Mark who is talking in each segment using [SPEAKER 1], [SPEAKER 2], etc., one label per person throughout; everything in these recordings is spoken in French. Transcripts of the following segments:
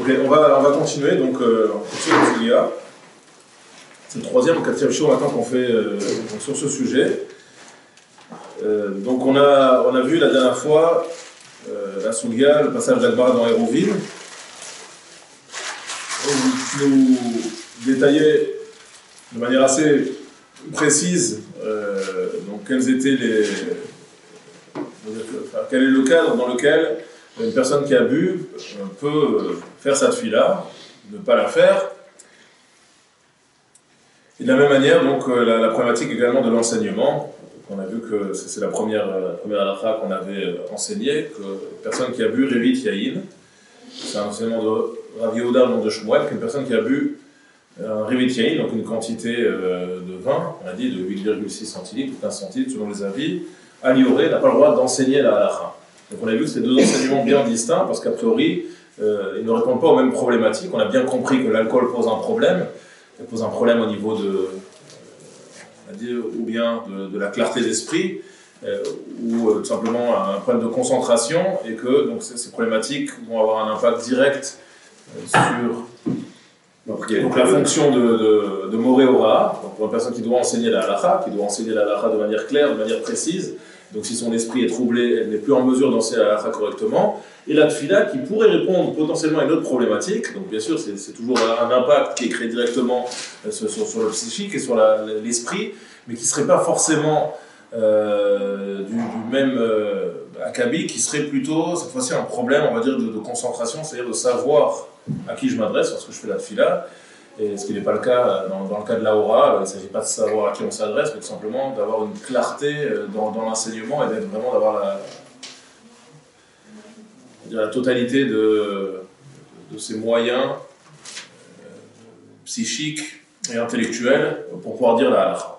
[SPEAKER 1] Ok, on va continuer donc sur le Sugia. C'est le troisième ou quatrième show maintenant qu'on fait sur ce sujet. Donc on a vu la dernière fois la Sugia, le passage d'Agmara dans Héroville. On nous détaillait de manière assez précise donc quels étaient quel est le cadre dans lequel une personne qui a bu peut faire sa tfila, ne pas la faire. Et de la même manière, donc, la problématique également de l'enseignement. On a vu que c'est la première halakha qu'on avait enseignée, que personne qui a bu Revit Yahin, c'est un enseignement de Rav Yehuda, nom de Shmuel, qu'une personne qui a bu un Revit Yahin, donc une quantité de vin, on a dit de 8,6 centilitres ou 15 centilitres selon les avis, à l'ioré, n'a pas le droit d'enseigner la halakha. Donc on a vu que c'était deux enseignements bien distincts, parce qu'a priori, ils ne répondent pas aux mêmes problématiques. On a bien compris que l'alcool pose un problème. Il pose un problème au niveau ou bien de la clarté d'esprit, ou tout simplement un problème de concentration, et que donc, ces problématiques vont avoir un impact direct sur donc, la fonction de Moré Ora, donc pour une personne qui doit enseigner la halakha, de manière claire, de manière précise. Donc si son esprit est troublé, elle n'est plus en mesure d'enseigner la halakha correctement. Et la tfila qui pourrait répondre potentiellement à une autre problématique, donc bien sûr c'est toujours un impact qui est créé directement sur le psychique et sur l'esprit, mais qui ne serait pas forcément du même acabit, qui serait plutôt cette fois-ci un problème, on va dire, de concentration, c'est-à-dire de savoir à qui je m'adresse lorsque je fais la tfila. Et ce qui n'est pas le cas dans le cas de la Hora, il ne s'agit pas de savoir à qui on s'adresse, mais tout simplement d'avoir une clarté dans l'enseignement et d'avoir la totalité de ses moyens psychiques et intellectuels pour pouvoir dire la halakha.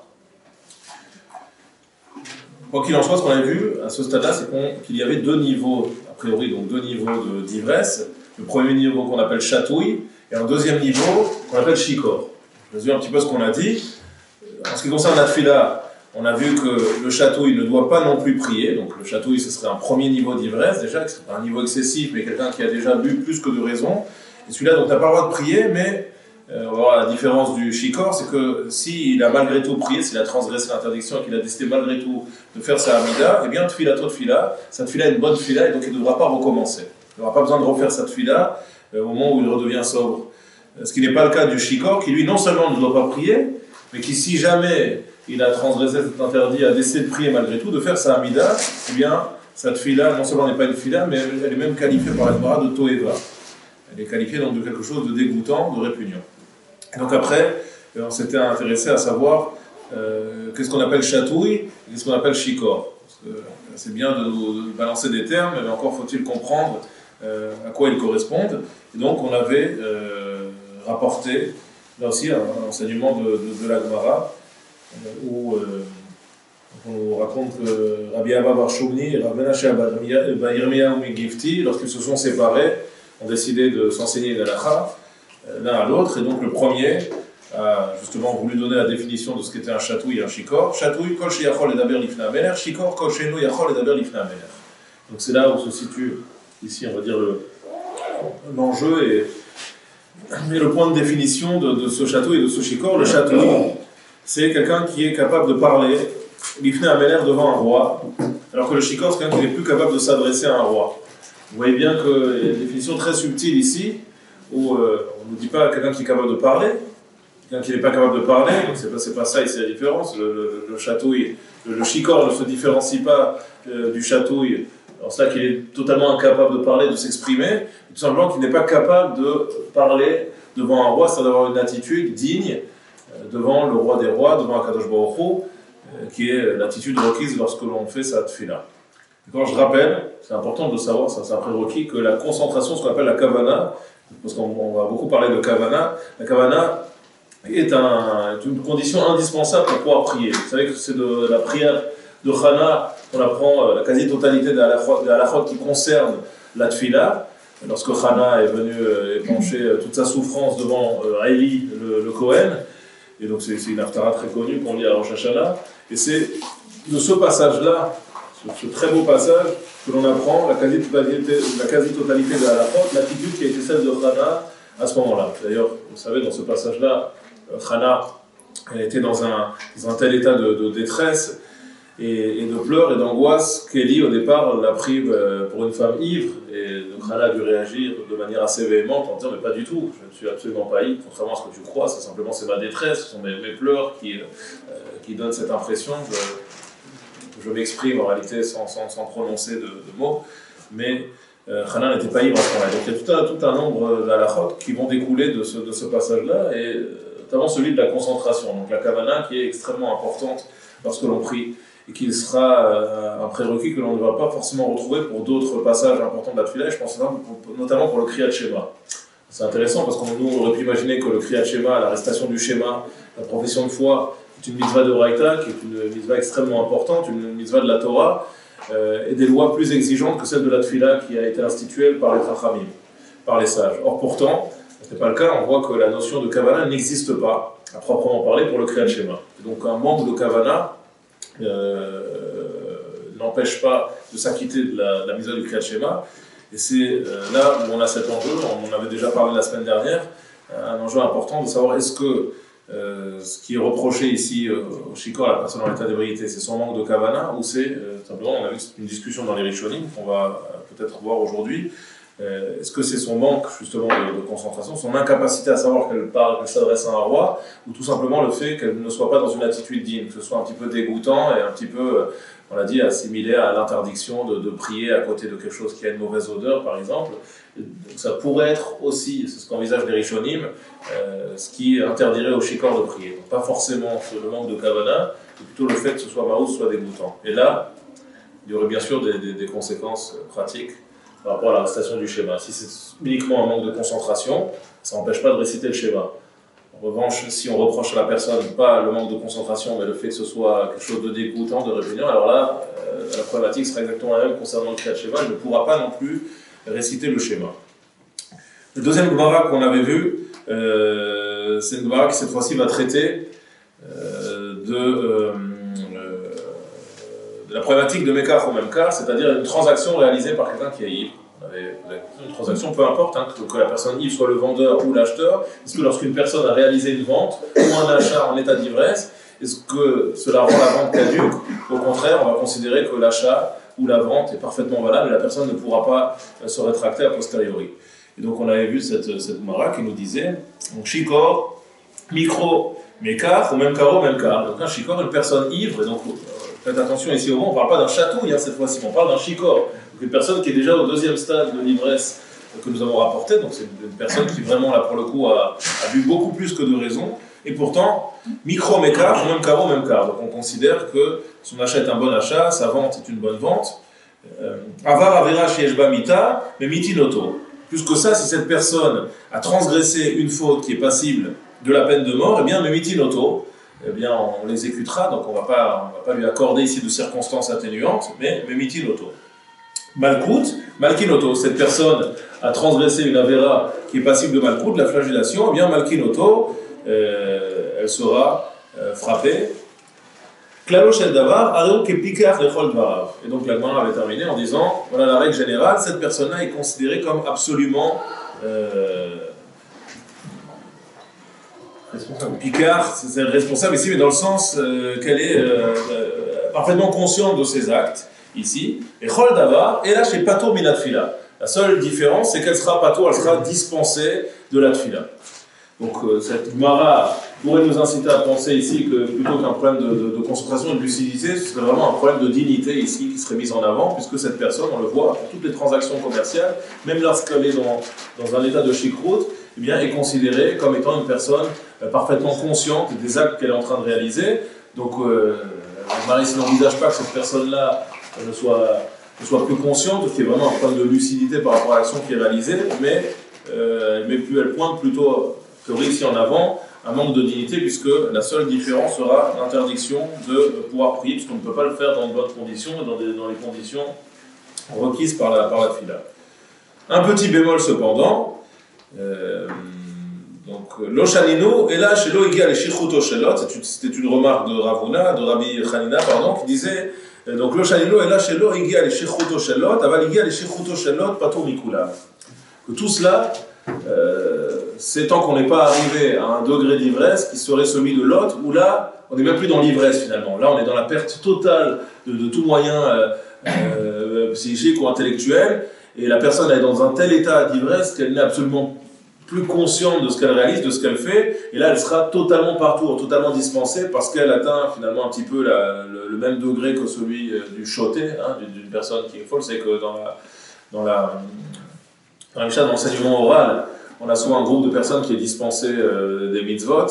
[SPEAKER 1] Quoi qu'il en soit, ce qu'on a vu à ce stade-là, c'est qu'il y avait deux niveaux, a priori, donc deux niveaux d'ivresse. Le premier niveau qu'on appelle chatouille, et un deuxième niveau qu'on appelle shikor. Je résume un petit peu ce qu'on a dit. En ce qui concerne la tfila, on a vu que le chatouille ne doit pas non plus prier. Donc le chatouille, ce serait un premier niveau d'ivresse, déjà, que ce serait pas un niveau excessif, mais quelqu'un qui a déjà bu plus que de raison. Et celui-là, donc, n'a pas le droit de prier, mais on va voir la différence du shikor, c'est que s'il a malgré tout prié, s'il a transgressé l'interdiction et qu'il a décidé malgré tout de faire sa amida, eh bien, tfila, sa tfila est une bonne tfila, et donc il ne devra pas recommencer. Il n'aura pas besoin de refaire sa tfila au moment où il redevient sobre. Ce qui n'est pas le cas du shikor, qui lui non seulement ne doit pas prier, mais qui si jamais il a transgressé cet interdit, a décidé de prier malgré tout, de faire sa amida, eh bien sa tfila non seulement n'est pas une tfila, mais elle est même qualifiée par la Gemara de toeva. Elle est qualifiée donc de quelque chose de dégoûtant, de répugnant. Et donc après, on s'était intéressé à savoir qu'est-ce qu'on appelle chatouille et qu'est-ce qu'on appelle shikor. Parce que c'est bien de balancer des termes, mais encore faut-il comprendre à quoi ils correspondent. Et donc on avait rapporté, là aussi, un enseignement de la Gemara, où on nous raconte que Rabbi Abba bar Shomni et Rav Menashe bar Yirmiyahu Migifti, lorsqu'ils se sont séparés, ont décidé de s'enseigner la halakha l'un à l'autre. Et donc le premier a justement voulu donner la définition de ce qu'était un chatouille et un shikor. Chatouille, kol sheyachol edaber lifnei hamelech, shikor, kol she'eino yachol edaber lifnei hamelech. Donc c'est là où se situe, ici on va dire, l'enjeu et le point de définition de ce chatouille et de ce shikor. Le chatouille, c'est quelqu'un qui est capable de parler lifnei hamelech devant un roi, alors que le shikor, c'est quelqu'un qui n'est plus capable de s'adresser à un roi. Vous voyez bien qu'il y a une définition très subtile ici, où on ne dit pas quelqu'un qui est capable de parler, quelqu'un qui n'est pas capable de parler, donc c'est pas ça ici la différence. Le chatouille, le shikor ne se différencie pas du chatouille, en cela qu'il est totalement incapable de parler, de s'exprimer, tout simplement qu'il n'est pas capable de parler devant un roi, c'est-à-dire d'avoir une attitude digne devant le roi des rois, devant Akadosh Baruch Hu, qui est l'attitude requise lorsque l'on fait sa tfila. Quand je rappelle, c'est important de savoir, c'est un prérequis, que la concentration, ce qu'on appelle la kavana, parce qu'on va beaucoup parler de kavana, la kavana est une condition indispensable pour pouvoir prier. Vous savez que c'est de la prière de Chana qu'on apprend la quasi-totalité des halachot qui concernent la tfila. Lorsque Chana est venu épancher toute sa souffrance devant Eli, le Kohen, et donc c'est une haftara très connue qu'on lit à Rosh Hashanah, et c'est de ce passage-là, ce très beau passage que l'on apprend, la quasi-totalité de la halachot, l'attitude qui a été celle de Chana à ce moment-là. D'ailleurs, vous savez, dans ce passage-là, Chana, elle était dans un tel état de détresse et de pleurs et d'angoisse qu'Élie, au départ, l'a pris pour une femme ivre, et donc Chana a dû réagir de manière assez véhémente en disant « mais pas du tout, je ne suis absolument pas ivre, contrairement à ce que tu crois, c'est ma détresse, ce sont mes pleurs qui donnent cette impression, je m'exprime en réalité sans prononcer de mots, mais Chana n'était pas ivre à ce moment-là. » Donc il y a tout un nombre d'halachot qui vont découler de ce passage-là, et notamment celui de la concentration, donc la kavana qui est extrêmement importante lorsque l'on prie, et qu'il sera un prérequis que l'on ne va pas forcément retrouver pour d'autres passages importants de la tefila, je pense notamment pour le Kriyat Shema. C'est intéressant parce qu'on nous aurait pu imaginer que le Kriyat Shema, la récitation du Shema, la profession de foi, est une mitzvah de Oraita, qui est une mitzvah extrêmement importante, une mitzvah de la Torah, et des lois plus exigeantes que celle de la tefila qui a été instituée par les Chachamim, par les sages. Or pourtant, ce n'est pas le cas, on voit que la notion de Kavana n'existe pas, à proprement parler, pour le Kriyat Shema. Donc un manque de Kavana n'empêche pas de s'acquitter de la mise du Kriyat Shema, et c'est là où on a cet enjeu, on en avait déjà parlé la semaine dernière, un enjeu important de savoir est-ce que ce qui est reproché ici au Shikor, la personne en état d'ébriété, c'est son manque de Kavana, ou c'est simplement, on a vu une discussion dans les Rishonim qu'on va peut-être voir aujourd'hui, est-ce que c'est son manque justement de concentration, son incapacité à savoir qu'elle s'adresse à un roi, ou tout simplement le fait qu'elle ne soit pas dans une attitude digne, que ce soit un petit peu dégoûtant et un petit peu, on l'a dit, assimilé à l'interdiction de prier à côté de quelque chose qui a une mauvaise odeur par exemple. Donc ça pourrait être aussi, c'est ce qu'envisage les Rishonim, ce qui interdirait au Shikor de prier. Donc pas forcément le manque de Kavana, mais plutôt le fait que ce soit maous, soit dégoûtant. Et là, il y aurait bien sûr des conséquences pratiques par rapport à la récitation du schéma. Si c'est uniquement un manque de concentration, ça n'empêche pas de réciter le schéma. En revanche, si on reproche à la personne pas le manque de concentration, mais le fait que ce soit quelque chose de dégoûtant, de répugnant, alors là, la problématique sera exactement la même concernant le Kriyat Shema, il ne pourra pas non plus réciter le schéma. Le deuxième Gemara qu'on avait vu, c'est une Gemara qui cette fois-ci va traiter de la problématique de Mekar ou Memkar, c'est-à-dire une transaction réalisée par quelqu'un qui est ivre. Une transaction, peu importe, que la personne ivre soit le vendeur ou l'acheteur, est-ce que lorsqu'une personne a réalisé une vente ou un achat en état d'ivresse, est-ce que cela rend la vente caduque? Au contraire, on va considérer que l'achat ou la vente est parfaitement valable et la personne ne pourra pas se rétracter a posteriori. Et donc on avait vu cette Gemara qui nous disait, donc Shikor, micro, Mekar ou Memkaro, Memkar. Donc un Shikor, une personne ivre, et donc faites attention ici au mot, on ne parle pas d'un chatouille cette fois-ci, on parle d'un Shikor. Donc une personne qui est déjà au deuxième stade de l'ivresse que nous avons rapporté, donc c'est une personne qui vraiment là pour le coup a bu beaucoup plus que de raison, et pourtant, micro mekar, même caro, même car. Donc on considère que son achat est un bon achat, sa vente est une bonne vente. Avar avera shieshba mita, mais mitinoto. Plus que ça, si cette personne a transgressé une faute qui est passible de la peine de mort, eh bien, mais mitinoto, eh bien, on l'exécutera, donc on ne va pas lui accorder ici de circonstances atténuantes, mais mitinoto. Malkout, malkinoto, cette personne a transgressé une avéra qui est passible de malkout, de la flagellation, eh bien malkinoto, elle sera frappée. Klalo shel davar, areu kepikach lechol dvarav. Et donc la Gemara avait terminé en disant, voilà la règle générale, cette personne-là est considérée comme absolument Picard, c'est responsable ici, mais dans le sens qu'elle est parfaitement consciente de ses actes. Ici, et Chol Davar, et là chez Pato Mina Tfila. La seule différence, c'est qu'elle sera Pato, elle sera dispensée de la Tfila. Donc cette Gemara pourrait nous inciter à penser ici que plutôt qu'un problème de concentration et de lucidité, ce serait vraiment un problème de dignité ici qui serait mis en avant, puisque cette personne, on le voit pour toutes les transactions commerciales, même lorsqu'elle est dans un état de chikrout, eh bien, est considérée comme étant une personne parfaitement consciente des actes qu'elle est en train de réaliser. Donc Marie n'envisage pas que cette personne-là ne soit plus consciente, qu'il y ait vraiment un problème de lucidité par rapport à l'action qui est réalisée, mais elle pointe plutôt, théorie ici en avant, un manque de dignité, puisque la seule différence sera l'interdiction de pouvoir prier, puisqu'on ne peut pas le faire dans de bonnes conditions et dans les conditions requises par la fila. Un petit bémol cependant, donc l'Oshanino, et là chez l'Oigia les Shichuto Shelot, c'était une remarque de Rabbi Hanina, qui disait Donc, le Shalilo est là chez l'eau, Igi al Shechuto Shelot, Aval Igi al Shechuto Shelot, Patur Mikula. Que tout cela, c'est tant qu'on n'est pas arrivé à un degré d'ivresse qui serait celui de l'autre, où là, on n'est même plus dans l'ivresse finalement. Là, on est dans la perte totale de tout moyen psychique ou intellectuel, et la personne est dans un tel état d'ivresse qu'elle n'est absolument plus consciente de ce qu'elle réalise, de ce qu'elle fait, et là, elle sera totalement partout, totalement dispensée, parce qu'elle atteint finalement un petit peu le même degré que celui du shoté, hein, d'une personne qui est folle. C'est que dans la Mishnah, dans l'enseignement oral, on a souvent un groupe de personnes qui est dispensé des mitzvot,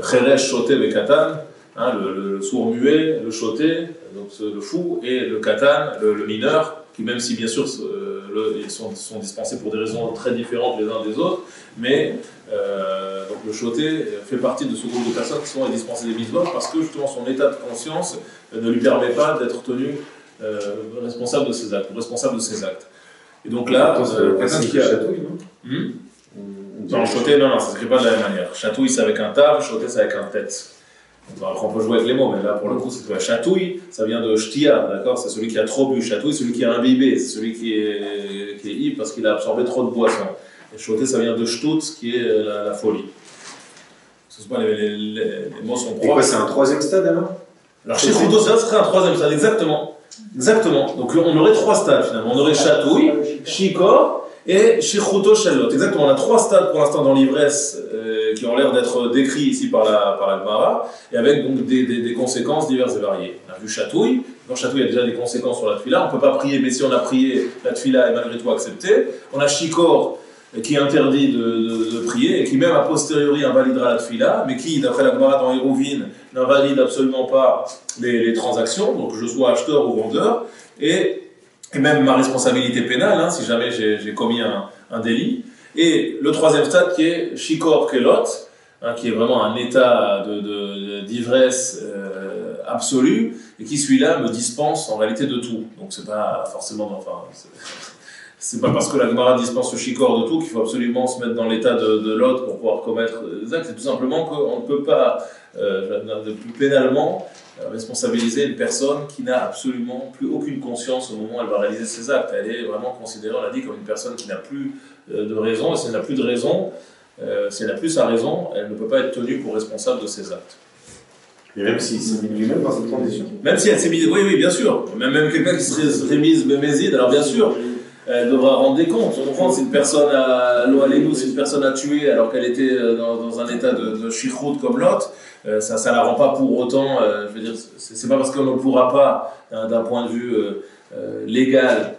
[SPEAKER 1] Cheresh, Shoté, et Katan, hein, le sourd muet, le Shoté, donc le fou, et le Katan, le mineur, qui même si bien sûr ils sont dispensés pour des raisons très différentes les uns des autres, mais donc le Shoté fait partie de ce groupe de personnes qui sont dispensées des mitzvot parce que justement son état de conscience ne lui permet pas d'être tenu responsable de ses actes, responsable de ses actes. Et donc là, quelqu'un qui a...
[SPEAKER 2] chatouille, non
[SPEAKER 1] Non, Shoté, non, ça ne s'écrit pas de la même manière. Chatouille, c'est avec un tav, Shoté, c'est avec un tête. Après, on peut jouer avec les mots, mais là, pour le coup, c'est quoi? Chatouille, ça vient de shtia, d'accord? C'est celui qui a trop bu. Chatouille, celui qui a imbibé, c'est celui qui est ivre parce qu'il a absorbé trop de boissons. Et Shoté, ça vient de shtutz, qui est la folie. Ce pas, les mots sont proches.
[SPEAKER 2] Et quoi, c'est un troisième stade alors?
[SPEAKER 1] Alors, chez Chuto, ça serait un troisième stade, exactement. Exactement. Donc, on aurait trois stades finalement. On aurait chatouille, shikor et shichuto shelot. Exactement. On a trois stades pour l'instant dans l'ivresse qui ont l'air d'être décrits ici par la Gemara, et avec donc des conséquences diverses et variées. On a vu chatouille. Dans chatouille, il y a déjà des conséquences sur la tefila. On ne peut pas prier, mais si on a prié, la tefila est malgré tout acceptée. On a shikor qui est interdit de prier et qui même a posteriori invalidera la tefila, mais qui, d'après la Gemara dans Hérouvine, n'invalide absolument pas les transactions, donc je sois acheteur ou vendeur, et même ma responsabilité pénale, hein, si jamais j'ai commis un délit. Et le troisième stade qui est Shikor Kelot, hein, qui est vraiment un état d'ivresse absolue, et qui celui-là me dispense en réalité de tout. Donc c'est pas forcément... C'est pas parce que la Gemara dispense le Shikor de tout qu'il faut absolument se mettre dans l'état de l'autre pour pouvoir commettre des actes. C'est tout simplement qu'on ne peut pas, pénalement, responsabiliser une personne qui n'a absolument plus aucune conscience au moment où elle va réaliser ses actes. Elle est vraiment considérée, on l'a dit, comme une personne qui n'a plus de raison, et si elle n'a plus de raison, si elle n'a plus sa raison, elle ne peut pas être tenue pour responsable de ses actes.
[SPEAKER 2] Et même s'il s'est mis lui-même dans cette condition.
[SPEAKER 1] Même si elle s'est mise, oui, bien sûr. Même quelqu'un qui serait mise bémézide, alors bien sûr, elle devra rendre des comptes. On comprend, si une personne a l'Oalénou, si une personne a tué alors qu'elle était dans un état de shichrout comme l'autre, ça ne la rend pas pour autant, je veux dire, c'est pas parce qu'on ne pourra pas, d'un point de vue légal,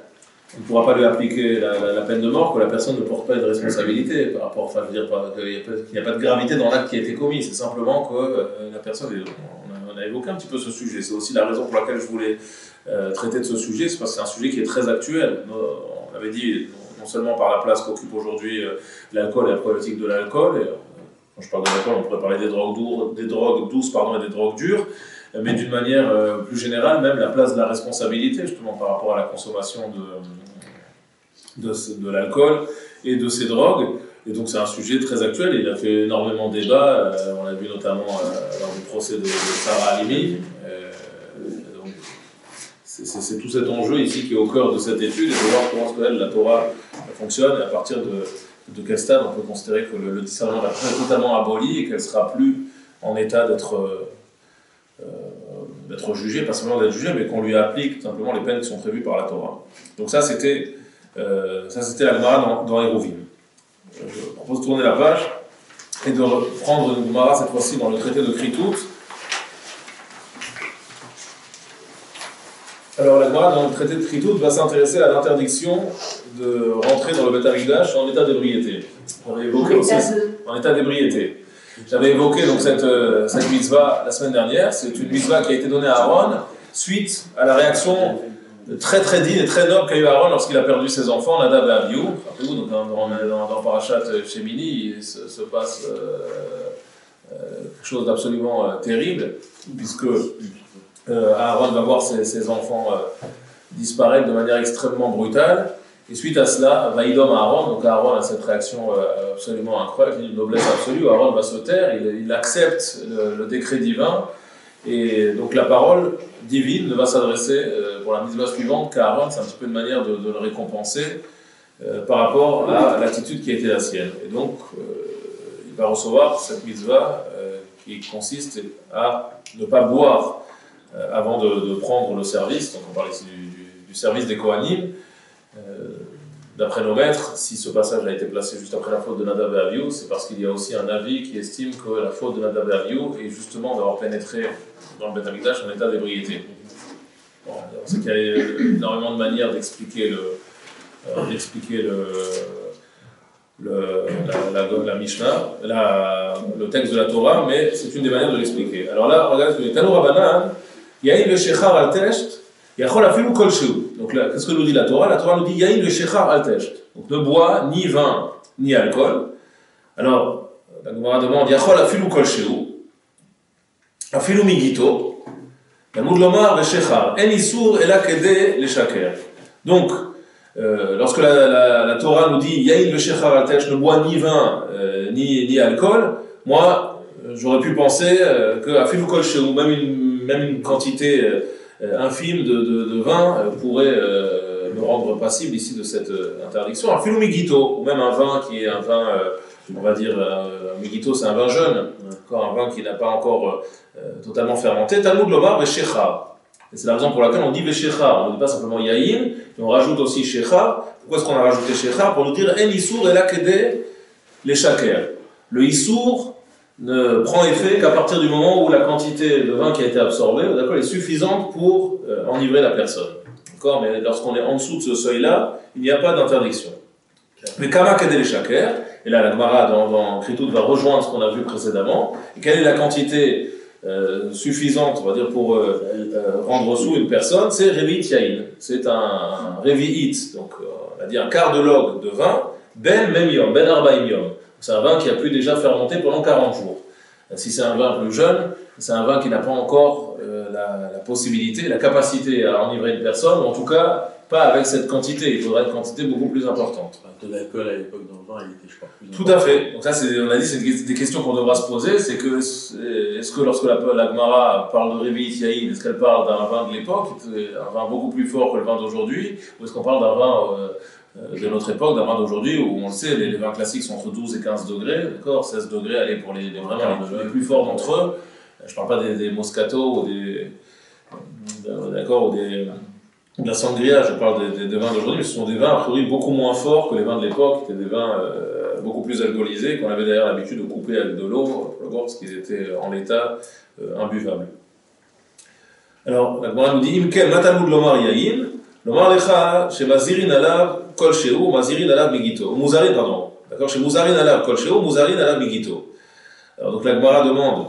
[SPEAKER 1] on ne pourra pas lui appliquer la peine de mort que la personne ne porte pas de responsabilité par rapport, enfin, je veux dire, qu'il n'y a pas de gravité dans l'acte qui a été commis, c'est simplement que la personne, on a évoqué un petit peu ce sujet, c'est aussi la raison pour laquelle je voulais traiter de ce sujet, c'est parce que c'est un sujet qui est très actuel. On avait dit, non seulement par la place qu'occupe aujourd'hui l'alcool et la problématique de l'alcool, et quand je parle de l'alcool, on pourrait parler des drogues douces et des drogues dures, mais d'une manière plus générale, même la place de la responsabilité, justement, par rapport à la consommation de l'alcool et de ces drogues. Et donc c'est un sujet très actuel, il a fait énormément de débats, on l'a vu notamment lors du procès de Sarah Halimi. Donc c'est tout cet enjeu ici qui est au cœur de cette étude, et de voir comment la Torah fonctionne, et à partir de quel stade on peut considérer que le discernement est totalement aboli et qu'elle ne sera plus en état d'être jugée, pas seulement d'être jugée, mais qu'on lui applique tout simplement les peines qui sont prévues par la Torah. Donc ça c'était la Gemara dans Hérouvine. Je propose de tourner la page et de reprendre une Gemara cette fois-ci dans le traité de Kritout. Alors la Gemara dans le traité de Kritout va s'intéresser à l'interdiction de rentrer dans le Beth Amikdash en état d'ébriété. On avait évoqué aussi en état d'ébriété. J'avais évoqué donc cette mitzvah la semaine dernière. C'est une mitzvah qui a été donnée à Aaron suite à la réaction très très digne et très noble qu'a eu Aaron lorsqu'il a perdu ses enfants, Nadav et Abihu. Rappelez-vous, donc dans Parashat Shemini, il se passe quelque chose d'absolument terrible, puisque Aaron va voir ses enfants disparaître de manière extrêmement brutale. Et suite à cela, Vaïdom Aaron, donc Aaron a cette réaction absolument incroyable, une noblesse absolue. Aaron va se taire, il accepte le décret divin, Et donc la parole divine ne va s'adresser pour la mitzvah suivante qu'à Aaron. C'est un petit peu une manière de le récompenser par rapport à l'attitude qui a été la sienne. Et donc il va recevoir cette mitzvah qui consiste à ne pas boire avant de prendre le service. Donc on parle ici du service des Kohanim. D'après nos maîtres, si ce passage a été placé juste après la faute de Nadav et Avihu, c'est parce qu'il y a aussi un avis qui estime que la faute de Nadav et Avihu est justement d'avoir pénétré dans le Beth Amikdash en état d'ébriété. Bon, on sait qu'il y a énormément de manières d'expliquer la Mishnah, le texte de la Torah, mais c'est une des manières de l'expliquer. Alors là, regardez, Tanu Rabbanan, Yaïn le Shechar al Tesht, Yachol afilu kol shehu. Donc là, qu'est-ce que nous dit la Torah? La Torah nous dit Yaïn le Shechar al Tesht. Donc ne bois ni vin ni alcool. Alors, la Gemara demande Yachol afilu kol shehu, afilu migito, Yamud lomar ve Shechar, en isur ela kede le shaker. Donc, lorsque la Torah nous dit Yaïn le Shechar al Tesht, ne bois ni vin ni alcool, moi j'aurais pu penser que afilu kol shehu, même une quantité infime de vin pourrait me rendre passible ici de cette interdiction. Un filou migito, ou même un vin qui est un vin, on va dire, un migito c'est un vin jeune, un vin qui n'a pas encore totalement fermenté. Talmud lomar veshechar. Et c'est la raison pour laquelle on dit veshechar. On ne dit pas simplement yaïn, mais on rajoute aussi shechar. Pourquoi est-ce qu'on a rajouté shechar? Pour nous dire en issour et la kede les shaker. Le issour ne prend effet qu'à partir du moment où la quantité de vin qui a été absorbée, d'accord, est suffisante pour enivrer la personne. D'accord, mais lorsqu'on est en dessous de ce seuil-là, il n'y a pas d'interdiction. Mais kama kedel les shaker, et là la Gemara dans Kritout va rejoindre ce qu'on a vu précédemment. Et quelle est la quantité suffisante, on va dire, pour rendre sous une personne? C'est revi'it yaïn. C'est un revi'it, donc on a dit un quart de log de vin, ben mem yom, ben arba'im yom. C'est un vin qui a pu déjà fermenter pendant 40 jours. Si c'est un vin plus jeune, c'est un vin qui n'a pas encore la possibilité, la capacité à enivrer une personne, ou en tout cas pas avec cette quantité. Il faudrait une quantité beaucoup plus importante.
[SPEAKER 3] Le taux d'alcool à l'époque dans le vin, il était, je crois, plus
[SPEAKER 1] important. Tout à fait. Donc ça, on a dit, c'est des questions qu'on devra se poser. C'est que, est-ce que lorsque la Gemara parle de Revi'it Yaïn, est-ce qu'elle parle d'un vin de l'époque, un vin beaucoup plus fort que le vin d'aujourd'hui, ou est-ce qu'on parle d'un vin de notre époque, d'un vin d'aujourd'hui, où on le sait, les vins classiques sont entre 12 et 15 degrés, d'accord, 16 degrés, allez, pour vraiment les plus forts d'entre eux. Je ne parle pas des Moscato ou d'accord, ou de la Sangria, je parle des vins d'aujourd'hui, mais ce sont des vins a priori beaucoup moins forts que les vins de l'époque, qui étaient des vins beaucoup plus alcoolisés, qu'on avait d'ailleurs l'habitude de couper avec de l'eau, parce qu'ils étaient en l'état imbuvable. Alors, la Gemara nous dit Imken matamud lomar yayin, lomar lecha shemazirin alav kol shehu, mazirin alav migito. Muzarin, pardon. D'accord, chez Muzarin alav kol shehu, Muzarin alav migito. Alors, donc la Gemara demande.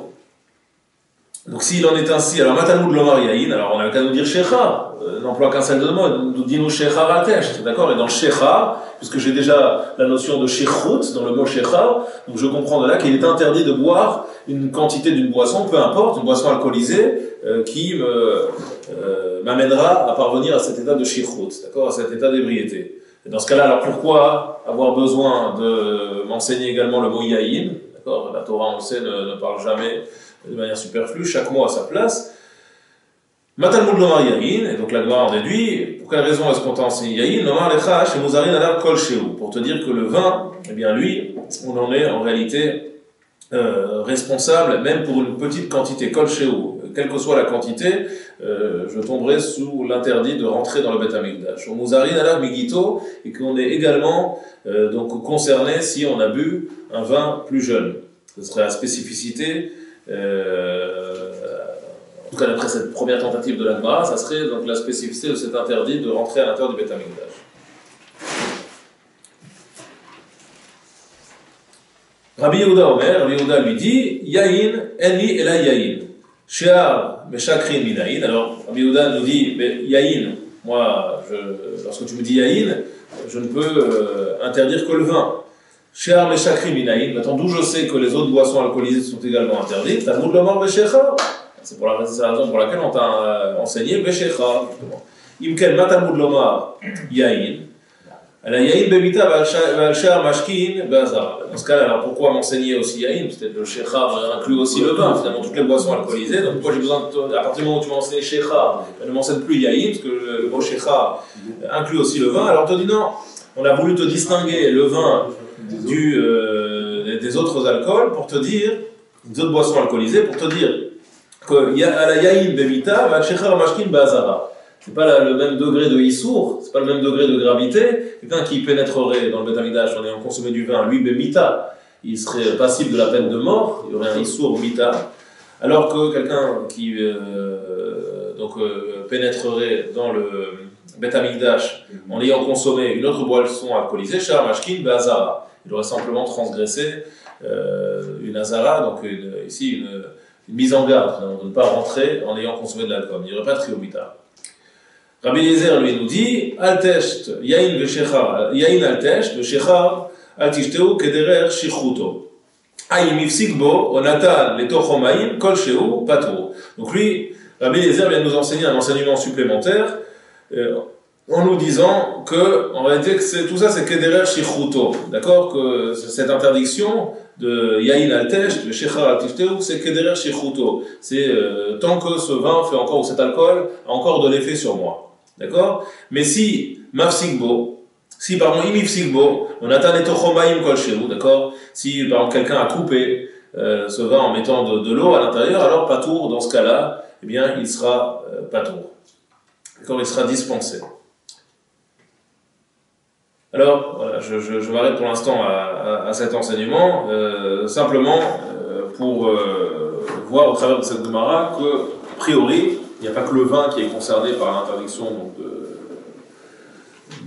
[SPEAKER 1] Donc s'il en est ainsi, alors matamud lomar yayin, alors on a le cas de nous dire shecha, n'emploie qu'un seul de mot, nous dit nous shecha ratesh, d'accord, et dans shecha, puisque j'ai déjà la notion de shechut dans le mot shecha, donc je comprends de là qu'il est interdit de boire une quantité d'une boisson, peu importe, une boisson alcoolisée, qui m'amènera à parvenir à cet état de shechut, d'accord, à cet état d'ébriété. Et dans ce cas-là, alors pourquoi avoir besoin de m'enseigner également le mot yayin, d'accord, la Torah, on le sait, ne parle jamais de manière superflue, chaque mot à sa place. Matalmud lomar yayin, et donc la Gemara en déduit, pour quelle raison est-ce qu'on t'a enseigné yayin? Lomar lecha chez Muzarin alav kol shehu, pour te dire que le vin, eh bien lui, on en est en réalité responsable, même pour une petite quantité, kol shehu, quelle que soit la quantité, je tomberai sous l'interdit de rentrer dans le Beth Amikdash. Au Muzarin alav migito, et qu'on est également donc concerné si on a bu un vin plus jeune. Ce serait la spécificité. En tout cas, d'après cette première tentative de la Gemara, ça serait donc la spécificité de cet interdit de rentrer à l'intérieur du Beth Amikdash. Rabbi Yehuda Omer, Rabbi Yehuda lui dit Yaïn, Eni Ela Yaïn. Shear Meshakrin Minaïn. Alors, Rabbi Yehuda nous dit mais Yaïn, moi, lorsque tu me dis Yaïn, je ne peux interdire que le vin. Shear Meshakrin Minaïn. Maintenant, d'où je sais que les autres boissons alcoolisées sont également interdites, Talmud lomar veshechar. C'est la raison pour laquelle on t'a enseigné Veshecha, justement. Imken matalmud lomar yain. La Yaïn Bebita Valchar Mashkin Bazar. Dans ce cas, alors pourquoi m'enseigner aussi Yaïn? Peut-être le Shekhar inclut aussi le vin, finalement, toutes les boissons alcoolisées. Donc, moi j'ai besoin de, à partir du moment où tu m'as enseigné Shekhar, ne m'enseigne plus Yaïn, parce que le mot Shekhar inclut aussi le vin. Alors, on te dit non, on a voulu te distinguer le vin des autres alcools pour te dire, des autres boissons alcoolisées, pour te dire que la Yaïn Bebita Valchar Mashkin Bazara. C'est pas le même degré de Issour, c'est pas le même degré de gravité. Quelqu'un qui pénétrerait dans le Beth Amikdash en ayant consommé du vin, lui, Bemita, il serait passible de la peine de mort, il y aurait un Issour Mita. Alors que quelqu'un qui pénétrerait dans le Beth Amikdash en ayant consommé une autre boisson alcoolisée, Shar Mashkin Be'azara, il aurait simplement transgressé une Azara, donc ici une mise en garde, de ne pas rentrer en ayant consommé de l'alcool. Il n'y aurait pas de Triomita. Rabbi Eliezer lui nous dit Altesht, Yain veshechar, Yain altesht, veshechar, altishteu kederer shichruto. Aïm ifsik bo, onatan letochomaim, kol sheu, patou. Donc lui, Rabbi Eliezer vient nous enseigner un enseignement supplémentaire en nous disant que, en réalité, que tout ça c'est kederer shichruto. D'accord? Que cette interdiction de Yain altesht, veshechar altishteu, c'est kederer shichruto. C'est tant que ce vin fait encore, ou cet alcool a encore de l'effet sur moi. D'accord? Mais si mafsikbo, si par exemple imifsikbo, on atteint les tochomaim kol sheu, d'accord? Si par exemple quelqu'un a coupé ce vin en mettant de l'eau à l'intérieur, alors patour, dans ce cas-là, eh bien il sera patour. D'accord? Il sera dispensé. Alors, voilà, je m'arrête pour l'instant à cet enseignement, simplement pour voir au travers de cette Gemara que, a priori, il n'y a pas que le vin qui est concerné par l'interdiction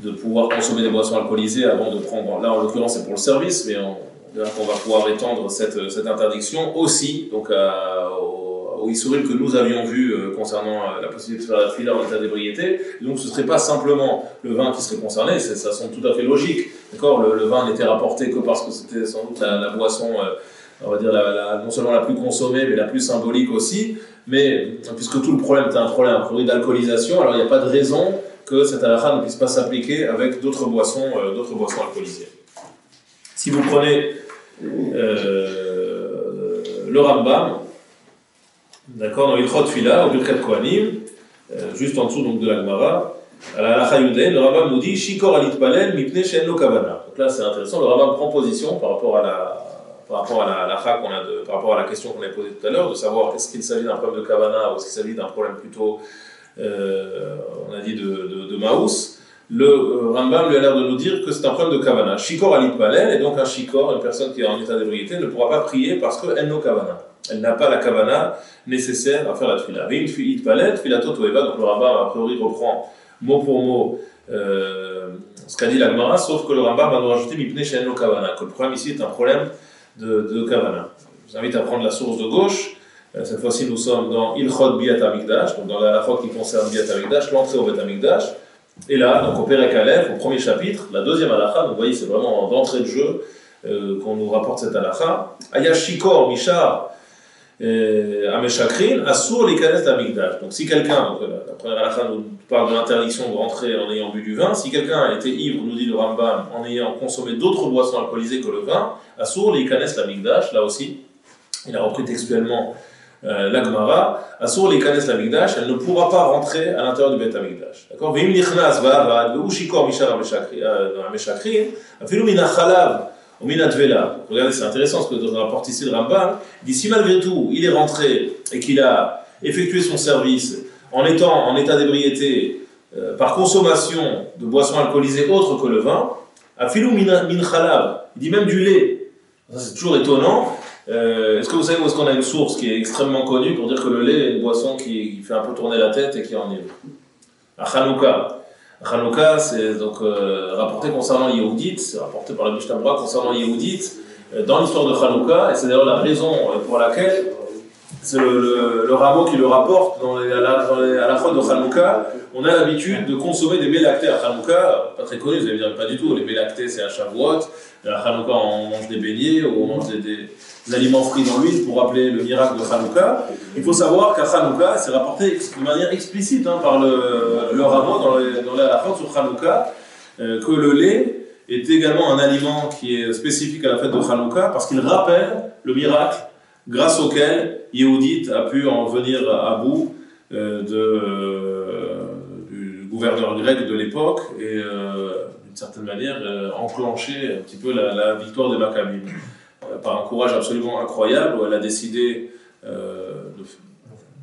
[SPEAKER 1] de pouvoir consommer des boissons alcoolisées avant de prendre. Là, en l'occurrence, c'est pour le service, mais on verra qu'on va pouvoir étendre cette interdiction aussi donc au Issouril que nous avions vu concernant la possibilité de faire la tefila en état d'ébriété. Donc, ce ne serait pas simplement le vin qui serait concerné, ça semble tout à fait logique. D'accord, le vin n'était rapporté que parce que c'était sans doute la boisson, on va dire, non seulement la plus consommée, mais la plus symbolique aussi. Mais puisque tout le problème est un problème d'alcoolisation, alors il n'y a pas de raison que cette halakha ne puisse pas s'appliquer avec d'autres boissons alcoolisées. Si vous prenez le Rambam, d'accord, dans Ilchot Tfila, au Birkat Kohanim, juste en dessous donc, de la Gemara, à la halakha yudaine, le Rambam nous dit Shikor alitpalel mipnei she'en lo kavana. Donc là c'est intéressant, le Rambam prend position par rapport à la question qu'on a posée tout à l'heure, de savoir est-ce qu'il s'agit d'un problème de kavana ou est-ce qu'il s'agit d'un problème plutôt, on a dit, de maous. Le Rambam lui a l'air de nous dire que c'est un problème de kavana. Shikor alitpalel, et donc un shikor, une personne qui est en état d'ébriété, ne pourra pas prier parce qu'elle n'a kavana. Elle n'a pas la kavana nécessaire à faire la tefila. Ve'im itpalel, tfilato toeva, donc le Rambam a priori reprend mot pour mot ce qu'a dit la Gemara, sauf que le Rambam va nous rajouter mipnei she'en lo kavana, que le problème ici est un problème de kavana. Je vous invite à prendre la source de gauche. Cette fois-ci, nous sommes dans Ilchot Biat Amikdash, donc dans la halakha qui concerne Biat Amikdash, l'entrée au Bet Amikdash. Et là, donc au Perek Aleph, au premier chapitre, la deuxième halakha, donc vous voyez, c'est vraiment d'entrée de jeu qu'on nous rapporte cette halakha. Ayash Shikor Mishar Ameshakrin, Asur Likanes d'Amikdash. Donc si quelqu'un, donc la première halakha nous parle de l'interdiction de rentrer en ayant bu du vin, si quelqu'un a été ivre, nous dit le Rambam, en ayant consommé d'autres boissons alcoolisées que le vin, Asur Likanes d'Amikdash, là aussi, il a repris textuellement la Gemara, Asur Likanes d'Amikdash, elle ne pourra pas rentrer à l'intérieur du Bet Amikdash. D'accord? Ve'im nichnas va'avad ve'u shikor mishar Ameshakrin, afilu min hachalav. Regardez, c'est intéressant ce que rapporte ici le Rambam. Il dit si malgré tout il est rentré et qu'il a effectué son service en étant en état d'ébriété par consommation de boissons alcoolisées autres que le vin, afilou min chalav, il dit même du lait. Ça c'est toujours étonnant. Est-ce que vous savez où est-ce qu'on a une source qui est extrêmement connue pour dire que le lait est une boisson qui fait un peu tourner la tête et qui enivre? À Hanouka. Hanouka, c'est donc rapporté concernant les Yehoudites, c'est rapporté par la Mishnah Berurah concernant les Yehoudites dans l'histoire de Hanouka, et c'est d'ailleurs la raison pour laquelle c'est le rameau qui le rapporte à la fois de Hanouka. On a l'habitude de consommer des mets lactés à Hanouka, pas très connu, vous allez me dire pas du tout, les mets lactés c'est à Shavuot, à Hanouka on mange des beignets ou on mange des aliments frits dans l'huile pour rappeler le miracle de Hanouka. Il faut savoir qu'à Hanouka, c'est rapporté de manière explicite par le rameau dans les halachot sur Hanouka, que le lait est également un aliment qui est spécifique à la fête de Hanouka parce qu'il rappelle le miracle grâce auquel Yehudit a pu en venir à bout du gouverneur grec de l'époque et d'une certaine manière enclencher un petit peu la victoire des Maccabim. Par un courage absolument incroyable, où elle a décidé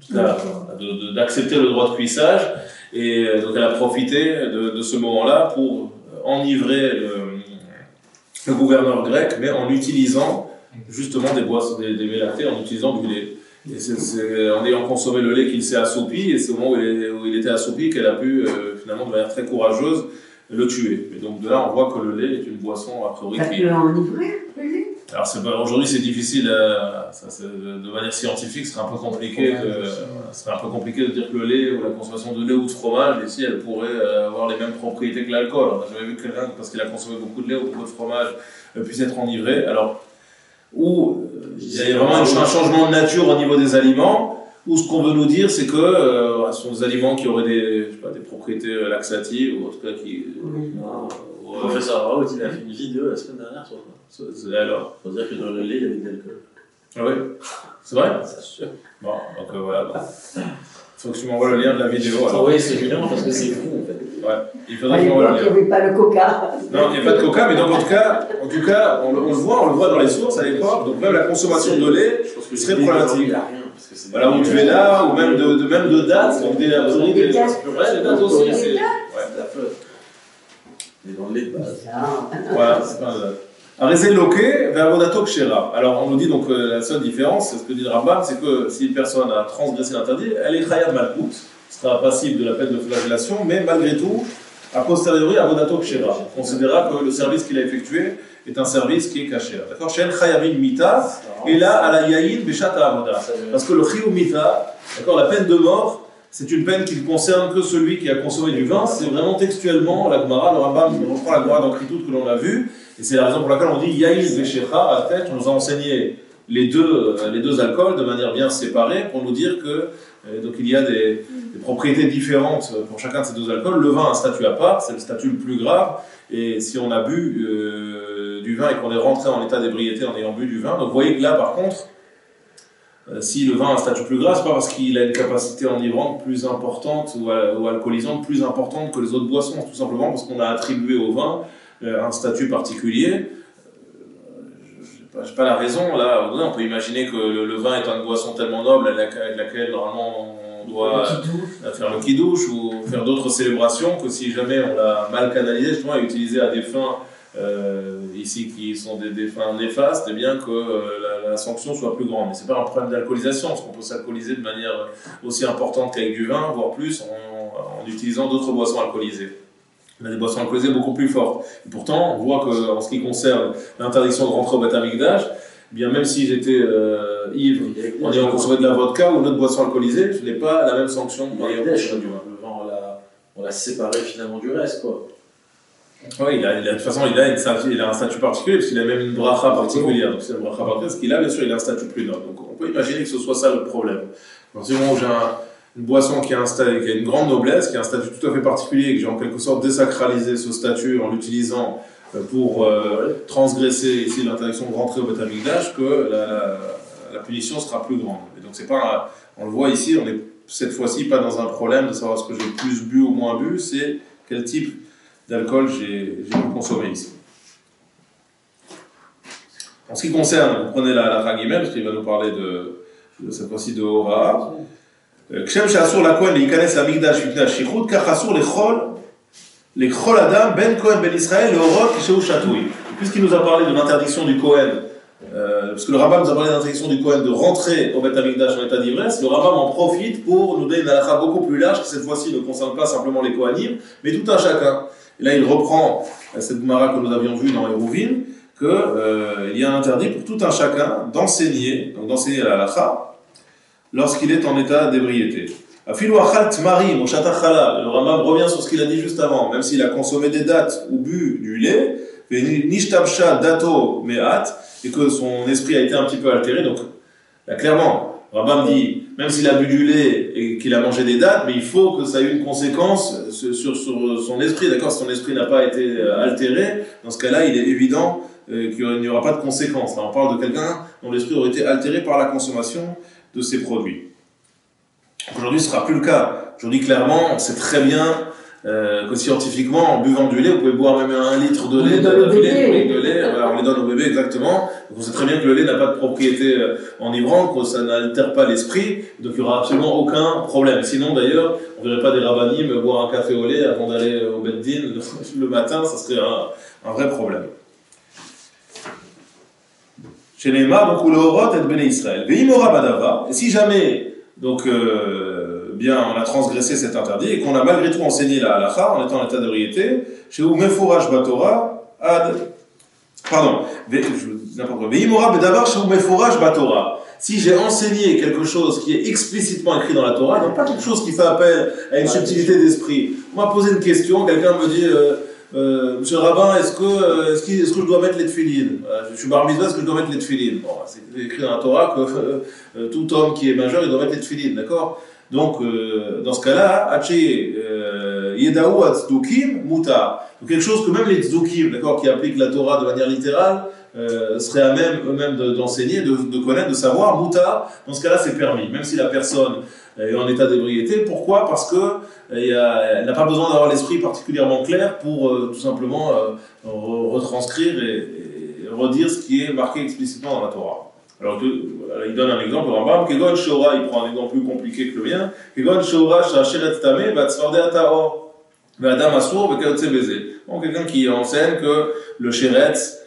[SPEAKER 1] d'accepter le droit de cuissage et donc elle a profité de ce moment-là pour enivrer le gouverneur grec, mais en utilisant justement des boissons, des mélactés, en utilisant du lait. Et c'est en ayant consommé le lait qu'il s'est assoupi, et c'est au moment où il était assoupi qu'elle a pu finalement de manière très courageuse le tuer. Et donc de là on voit que le lait est une boisson a priori
[SPEAKER 4] Ça peut enivrer, le lait?
[SPEAKER 1] Alors aujourd'hui c'est difficile, de manière scientifique, ce serait un peu compliqué de dire que le lait ou la consommation de lait ou de fromage, ici, elle pourrait avoir les mêmes propriétés que l'alcool. On n'a jamais vu que quelqu'un, parce qu'il a consommé beaucoup de lait ou beaucoup de fromage, puisse être enivré. Alors, ou il y a vraiment un changement de nature au niveau des aliments, ou ce qu'on veut nous dire, c'est que ce sont des aliments qui auraient des propriétés laxatives, ou en tout cas qui...
[SPEAKER 3] Le professeur Raoult, il a fait une vidéo la semaine dernière sur ça.
[SPEAKER 1] Alors,
[SPEAKER 3] faut dire que dans le lait, il y avait de l'alcool.
[SPEAKER 1] Ah oui, c'est vrai?
[SPEAKER 3] C'est sûr.
[SPEAKER 1] Bon, donc voilà. Faut que tu m'envoies le lien de la vidéo. Alors.
[SPEAKER 3] Oui, c'est Julien parce que c'est fou en fait.
[SPEAKER 1] Ouais, il
[SPEAKER 4] À
[SPEAKER 1] faudrait que tu m'envoies
[SPEAKER 4] l'époque,
[SPEAKER 1] le
[SPEAKER 4] il
[SPEAKER 1] lien.
[SPEAKER 4] n'y avait pas le coca.
[SPEAKER 1] Non, il n'y a pas de coca, mais donc en tout cas on le voit dans les sources à l'époque. Donc même la consommation de lait serait problématique.
[SPEAKER 3] Il n'y a rien.
[SPEAKER 1] Voilà, ou de là, ou même de dates. Donc des dates aussi,
[SPEAKER 4] Des dates.
[SPEAKER 1] c'est.
[SPEAKER 4] Des dates.
[SPEAKER 1] Ouais.
[SPEAKER 3] La flotte. Il est dans le lait de base.
[SPEAKER 1] Voilà, c'est pas un date. Arezel loqué, ve'avodato kshera. Alors on nous dit donc la seule différence, c'est ce que dit le Rambam, c'est que si une personne a transgressé l'interdit, elle est chayav malkout, sera passible de la peine de flagellation, mais malgré tout, a posteriori, avodato kshera. On considérera que le service qu'il a effectué est un service qui est caché. D'accord? Shen chayavin mita, et là, à la yayin beshat avoda. Parce que le chiyuv mita, d'accord, la peine de mort, c'est une peine qui ne concerne que celui qui a consommé du vin. C'est vraiment textuellement la Gemara, le Rambam reprend la Gemara dans Kritout que l'on a vu, et c'est la raison pour laquelle on dit yayin beshecha à la tête. On nous a enseigné les deux alcools de manière bien séparée pour nous dire que donc il y a des propriétés différentes pour chacun de ces deux alcools. Le vin a un statut à part, c'est le statut le plus grave, et si on a bu du vin et qu'on est rentré en état d'ébriété en ayant bu du vin, donc vous voyez que là par contre, si le vin a un statut plus grave, c'est pas parce qu'il a une capacité enivrante plus importante ou alcoolisante plus importante que les autres boissons, tout simplement parce qu'on a attribué au vin un statut particulier. Je n'ai pas la raison, là, on peut imaginer que le vin est une boisson tellement noble avec laquelle normalement on doit faire le kidouche ou faire d'autres célébrations, que si jamais on l'a mal canalisé justement et utilisé à des fins ici qui sont des fins néfastes, et bien que la sanction soit plus grande. Mais ce n'est pas un problème d'alcoolisation, parce qu'on peut s'alcooliser de manière aussi importante qu'avec du vin, voire plus en utilisant d'autres boissons alcoolisées. On a des boissons alcoolisées beaucoup plus fortes. Et pourtant, on voit qu'en ce qui concerne l'interdiction de rentrer au Beth Amikdash, bien même si j'étais ivre en ayant consommé de la vodka ou une autre boisson alcoolisée, je n'ai pas la même sanction que
[SPEAKER 3] Le vin, on l'a séparé finalement du reste, quoi.
[SPEAKER 1] Oui, de toute façon, il a un statut particulier, parce qu'il a même une bracha particulière. Donc, c'est une bracha particulière, parce qu'il a, bien sûr, il a un statut plus noble. Donc, on peut imaginer que ce soit ça le problème. Dans ce moment où j'ai une boisson qui a une grande noblesse, qui a un statut tout à fait particulier, et que j'ai en quelque sorte désacralisé ce statut en l'utilisant pour transgresser ici l'interdiction de rentrer au Beth Amikdash, que la punition sera plus grande. Et donc, c'est pas on le voit ici, on est cette fois-ci pas dans un problème de savoir ce que j'ai plus bu ou moins bu, c'est quel type d'alcool j'ai consommé ici. En ce qui concerne, vous prenez la Chagimel, parce qu'il va nous parler de cette fois-ci de Hora. Kshem she'asur lakohen leikanes lamikdash mipnei hashichut, kach asur lechol adam ben kohen ben Israël leorot kishehu shatui. Puisqu'il nous a parlé de l'interdiction du Kohen, parce que le Rambam nous a parlé de l'interdiction du Kohen de rentrer au Beth Amikdash en état d'ivresse, le Rambam en profite pour nous donner une halakha beaucoup plus large qui cette fois-ci ne concerne pas simplement les Kohanim, mais tout un chacun. Et là, il reprend cette Gemara que nous avions vue dans Eruvin, qu'il y a un interdit pour tout un chacun d'enseigner la halakha lorsqu'il est en état d'ébriété. Afilu achal tmarim ou shatachala, le Rambam revient sur ce qu'il a dit juste avant, même s'il a consommé des dattes ou bu du lait, nishtamsha dato me'at, et que son esprit a été un petit peu altéré, donc là clairement, le Rambam dit même s'il a bu du lait et qu'il a mangé des dattes, mais il faut que ça ait une conséquence sur son esprit, d'accord? Si son esprit n'a pas été altéré, dans ce cas-là, il est évident qu'il n'y aura pas de conséquences. Là, on parle de quelqu'un dont l'esprit aurait été altéré par la consommation de ces produits. Aujourd'hui, ce ne sera plus le cas. Aujourd'hui, clairement, on sait très bien que scientifiquement, en buvant du lait, vous pouvez boire même 1 litre de lait, de lait, voilà, on les donne au bébé exactement. Donc on sait très bien que le lait n'a pas de propriété enivrante, que ça n'altère pas l'esprit, donc il n'y aura absolument aucun problème. Sinon d'ailleurs, on ne verrait pas des rabbinim boire un café au lait avant d'aller au Beddin le matin, ça serait un vrai problème. Chez les Neymar, donc, ou le Horot et Béné Israël. Veimora Badava, et si jamais, donc, bien, on a transgressé cet interdit et qu'on a malgré tout enseigné la halakha en étant en état d'ébriété, chez Umefouraj Batora, Veimora Bedavar chez Umefouraj Batora. Si j'ai enseigné quelque chose qui est explicitement écrit dans la Torah, donc pas quelque chose qui fait appel à une subtilité d'esprit. On m'a posé une question, quelqu'un me dit, monsieur le rabbin, est-ce que je dois mettre les tefilines? Je suis bar mitzvah, est-ce que je dois mettre les tefilines? Bon, c'est écrit dans la Torah que tout homme qui est majeur, il doit mettre les tefilines, d'accord? Donc, dans ce cas-là, Haché Yedaou Atzdukim Muta. Donc, quelque chose que même les Tzdukim, d'accord, qui appliquent la Torah de manière littérale, seraient à même eux-mêmes d'enseigner, de connaître, de savoir. Muta, dans ce cas-là, c'est permis, même si la personne est en état d'ébriété. Pourquoi? Parce qu'elle n'a pas besoin d'avoir l'esprit particulièrement clair pour tout simplement retranscrire et redire ce qui est marqué explicitement dans la Torah. Alors voilà, il donne un exemple, le Rambam, Kegon Shora, il prend un exemple plus compliqué que le mien, Kegon Shora, Shacheret Tame, Batsfarde Ataor, Vadam Asur, Bekayotse Beze. Donc quelqu'un qui enseigne que le Sheretz,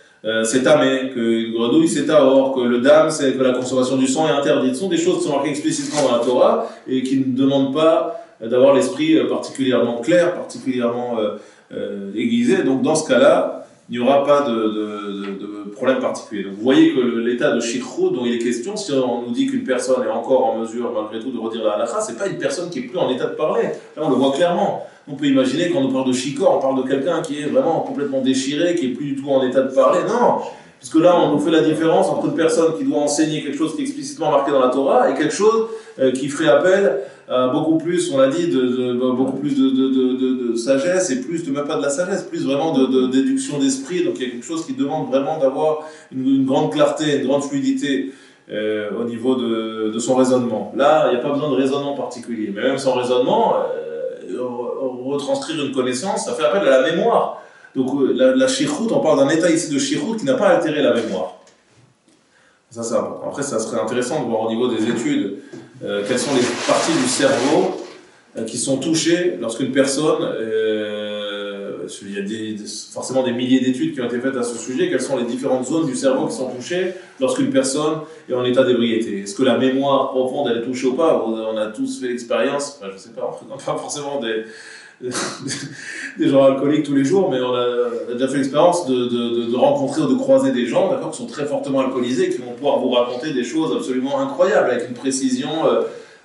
[SPEAKER 1] c'est tamé, que une grenouille c'est taor, que le dam c'est que la consommation du sang est interdite. Ce sont des choses qui sont marquées explicitement dans la Torah et qui ne demandent pas d'avoir l'esprit particulièrement clair, particulièrement aiguisé. Donc dans ce cas-là, il n'y aura pas de problème particulier. Donc vous voyez que l'état de shikhrout dont il est question, si on nous dit qu'une personne est encore en mesure malgré tout de redire la halakha, c'est pas une personne qui est plus en état de parler. Là on le voit clairement. On peut imaginer quand on parle de shikor, on parle de quelqu'un qui est vraiment complètement déchiré, qui est plus du tout en état de parler. Non, puisque là on nous fait la différence entre une personne qui doit enseigner quelque chose qui est explicitement marqué dans la Torah et quelque chose qui ferait appel à beaucoup plus, on l'a dit, beaucoup plus de sagesse et plus, même pas de la sagesse, plus vraiment de déduction d'esprit. Donc il y a quelque chose qui demande vraiment d'avoir une grande clarté, une grande fluidité au niveau de son raisonnement. Là, il n'y a pas besoin de raisonnement particulier, mais même sans raisonnement, retranscrire une connaissance, ça fait appel à la mémoire. Donc la shikhrout, on parle d'un état ici de shikhrout qui n'a pas altéré la mémoire. Ça. Après, ça serait intéressant de voir au niveau des études quelles sont les parties du cerveau qui sont touchées lorsqu'une personne, il y a forcément des milliers d'études qui ont été faites à ce sujet, quelles sont les différentes zones du cerveau qui sont touchées lorsqu'une personne est en état d'ébriété. Est-ce que la mémoire profonde elle est touchée ou pas? On a tous fait l'expérience, enfin, je ne sais pas, on n'a pas forcément des gens alcooliques tous les jours, mais on a déjà fait l'expérience de rencontrer ou de croiser des gens, d'accord, qui sont très fortement alcoolisés, qui vont pouvoir vous raconter des choses absolument incroyables, avec une précision,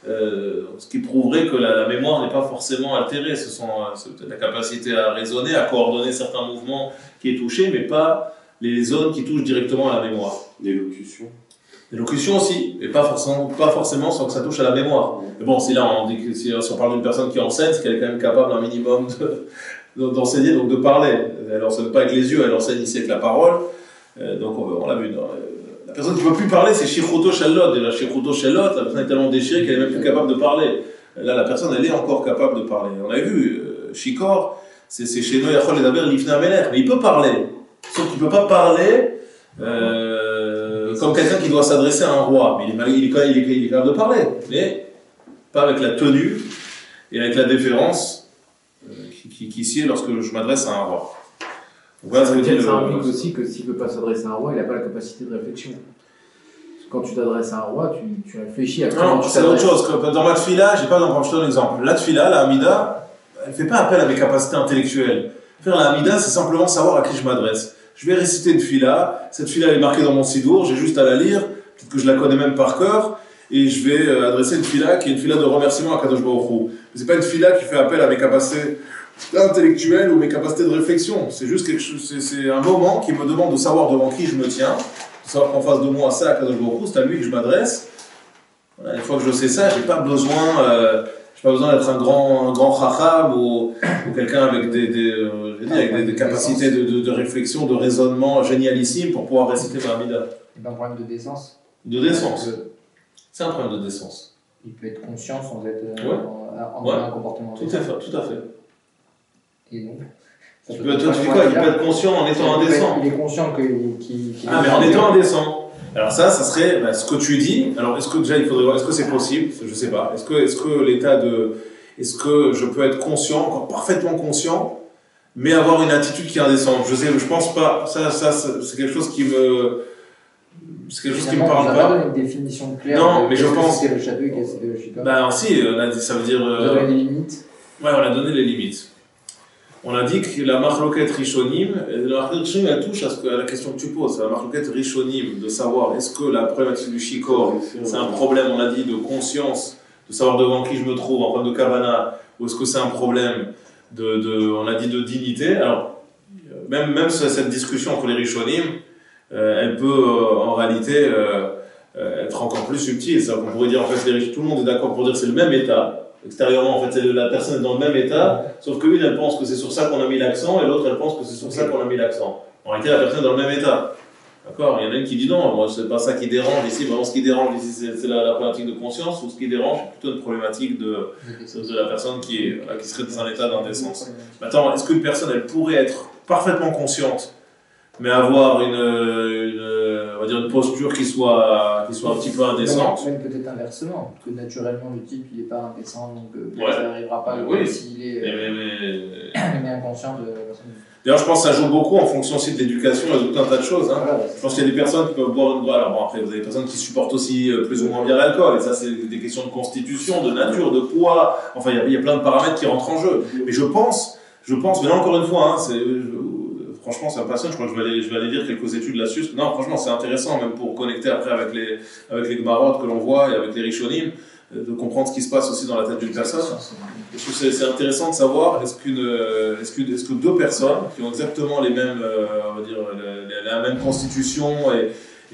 [SPEAKER 1] ce qui prouverait que la mémoire n'est pas forcément altérée. C'est peut-être la capacité à raisonner, à coordonner certains mouvements qui est touchée, mais pas les zones qui touchent directement à la mémoire.
[SPEAKER 2] L'élocution.
[SPEAKER 1] L'élocution aussi, mais pas forcément sans que ça touche à la mémoire. Mais bon, si on parle d'une personne qui enseigne, c'est qu'elle est quand même capable un minimum d'enseigner, donc de parler. Elle enseigne pas avec les yeux, elle enseigne ici avec la parole. Donc on l'a vu. La personne qui ne peut plus parler, c'est Shichroto Shellot. Et la Shichroto Shellot, la personne est tellement déchirée qu'elle est même plus capable de parler. Là, la personne, elle est encore capable de parler. On a vu, Shikor, c'est chez nous, Yachol Edaber Lifnei HaMelech, mais il peut parler. Sauf qu'il ne peut pas parler comme quelqu'un qui doit s'adresser à un roi. Mais il est capable de parler, mais pas avec la tenue et avec la déférence qui sied lorsque je m'adresse à un roi. Donc, voilà,
[SPEAKER 5] ça implique aussi que s'il ne peut pas s'adresser à un roi, il n'a pas la capacité de réflexion. Quand tu t'adresses à un roi, tu réfléchis à comment tu t'adresses.
[SPEAKER 1] C'est autre chose. Dans ma tfila, je te donne un exemple. La tfila, la Hamida, elle ne fait pas appel à mes capacités intellectuelles. Faire la Hamida, c'est simplement savoir à qui je m'adresse. Je vais réciter une tfila, cette tfila elle est marquée dans mon sidour, j'ai juste à la lire, peut-être que je la connais même par cœur, et je vais adresser une tfila qui est une tfila de remerciement à Kadosh Baruch Hu. Ce n'est pas une tfila qui fait appel à mes capacités intellectuelles ou mes capacités de réflexion. C'est juste quelque chose, c'est un moment qui me demande de savoir devant qui je me tiens, de savoir qu'en face de moi, c'est à Kadosh Baruch Hu, c'est à lui que je m'adresse. Voilà, une fois que je sais ça, j'ai pas besoin d'être un grand chacham ou quelqu'un avec des capacités de réflexion, de raisonnement génialissime pour pouvoir réciter ma Mida.
[SPEAKER 6] C'est un problème de décence.
[SPEAKER 1] De décence. C'est un problème de décence.
[SPEAKER 6] Il peut être conscient sans être
[SPEAKER 1] Ouais.
[SPEAKER 6] un comportement.
[SPEAKER 1] Tout à fait.
[SPEAKER 6] Et donc,
[SPEAKER 1] Il peut être conscient en étant indécent.
[SPEAKER 6] Il est conscient qu'il.
[SPEAKER 1] Ah, mais en étant indécent. Alors ça serait ce que tu dis. Alors est-ce que déjà il faudrait voir, est-ce que c'est possible? Je sais pas. Est-ce que est-ce que je peux être conscient, encore parfaitement conscient, mais avoir une attitude qui est indécente? Je pense pas. Ça c'est quelque chose qui me. C'est quelque chose qui me parle
[SPEAKER 6] pas.
[SPEAKER 1] pas.
[SPEAKER 6] Une définition claire.
[SPEAKER 1] Non, mais je pense.
[SPEAKER 6] C'est le château et qu'est-ce que le Shikor.
[SPEAKER 1] Si, on a dit, ça veut dire.
[SPEAKER 6] Vous avez des limites.
[SPEAKER 1] Ouais, on a donné les limites. On a dit que la marloquette rishonim, la marloquette rishonim, elle touche à la question que tu poses. La marloquette rishonim, de savoir est-ce que la problématique du shikor, c'est un problème, on a dit, de conscience, de savoir devant qui je me trouve, en problème de kavana, ou est-ce que c'est un problème on a dit, de dignité. Alors, même cette discussion entre les rishonim, elle peut en réalité être encore plus subtile. C'est-à-dire qu'on pourrait dire, en fait, tout le monde est d'accord pour dire que c'est le même état. Extérieurement, en fait, la personne est dans le même état, sauf que l'une, elle pense que c'est sur ça qu'on a mis l'accent, et l'autre, elle pense que c'est sur ça qu'on a mis l'accent. En réalité, la personne est dans le même état. D'accord? Il y en a une qui dit non, moi, c'est pas ça qui dérange ici. Vraiment, ce qui dérange ici, c'est la problématique de conscience, ou ce qui dérange, c'est plutôt une problématique de la personne qui serait dans un état d'indécence. Maintenant, est-ce qu'une personne, elle pourrait être parfaitement consciente, mais avoir on va dire une posture qui soit un petit peu indécente?
[SPEAKER 6] Même peut-être inversement, parce que naturellement le type il n'est pas indécent, donc ça n'arrivera pas s'il est inconscient de la personne.
[SPEAKER 1] D'ailleurs, je pense que ça joue beaucoup en fonction aussi de l'éducation et tout un tas de choses. Hein.
[SPEAKER 6] Voilà,
[SPEAKER 1] je pense qu'il y a des personnes qui peuvent boire une alors bon, après, vous avez des personnes qui supportent aussi plus ou moins bien l'alcool, et ça, c'est des questions de constitution, de nature, de poids. Enfin, il y a plein de paramètres qui rentrent en jeu. Mais je pense, mais là, encore une fois, franchement, ça me passionne. Je crois que je vais aller lire quelques études là-dessus. Non, franchement, c'est intéressant, même pour connecter après avec les Gmarot que l'on voit et avec les Rishonim, de comprendre ce qui se passe aussi dans la tête d'une personne. Je trouve que c'est intéressant de savoir est-ce que deux personnes qui ont exactement les mêmes, on va dire, la même constitution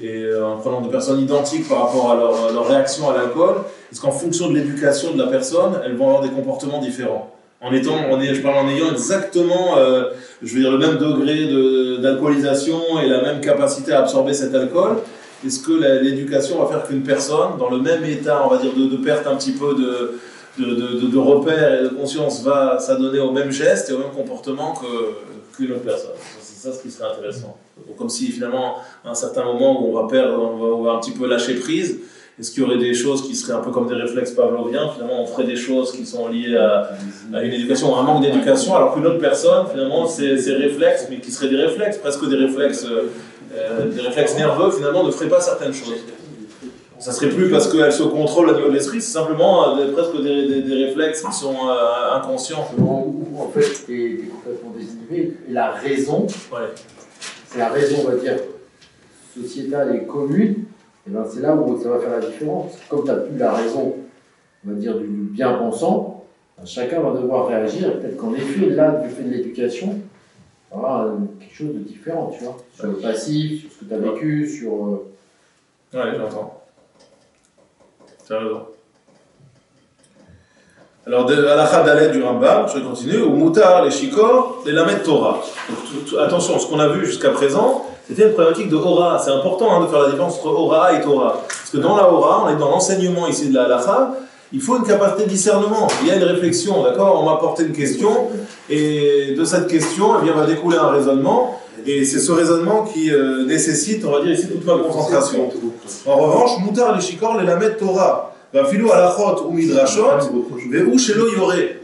[SPEAKER 1] et en prenant deux personnes identiques par rapport à leur réaction à l'alcool, est-ce qu'en fonction de l'éducation de la personne, elles vont avoir des comportements différents? Je parle en ayant exactement, je veux dire, le même degré d'alcoolisation et la même capacité à absorber cet alcool. Est-ce que l'éducation va faire qu'une personne, dans le même état, on va dire, de perte un petit peu de repères et de conscience, va s'adonner au même geste et au même comportement qu'une autre personne? C'est ça ce qui serait intéressant. Donc, comme si finalement, à un certain moment où on va un petit peu lâcher prise, est-ce qu'il y aurait des choses qui seraient un peu comme des réflexes pavloviens? Finalement, on ferait des choses qui sont liées à une éducation, à un manque d'éducation, alors qu'une autre personne, finalement, ces réflexes, mais qui seraient des réflexes, presque des réflexes nerveux, finalement, ne ferait pas certaines choses. Ça serait plus parce qu'elle se contrôle au niveau de l'esprit, c'est simplement presque des réflexes qui sont inconscients.
[SPEAKER 5] Où en fait, tu es complètement désinhibé. Et la raison, c'est la raison, on va dire, sociétale et commune, et ben c'est là où ça va faire la différence. Comme tu n'as plus la raison, on va dire, du bien-pensant, ben chacun va devoir réagir. Peut-être qu'en effet, là, du fait de l'éducation, il y aura quelque chose de différent, tu vois, sur le passif, sur ce que tu as vécu, sur...
[SPEAKER 1] Ouais, j'entends. Tu as raison. Alors, de l'alakha d'Aled du Rambam, je vais continuer, au Moutar, les Shikor, les Lamed Torah. Donc, attention, ce qu'on a vu jusqu'à présent, c'était une problématique de Hora. C'est important de faire la différence entre Hora et Torah. Parce que dans la Hora, on est dans l'enseignement ici de la halakha, il faut une capacité de discernement. Il y a une réflexion, d'accord? On m'a apporté une question, et de cette question, eh bien, va découler un raisonnement, et c'est ce raisonnement qui nécessite, on va dire ici, toute ma concentration. En revanche, Moutar, les Shikor, les Lamed Torah, Filou alachot ou midrashot, ve'ou shelo yoré.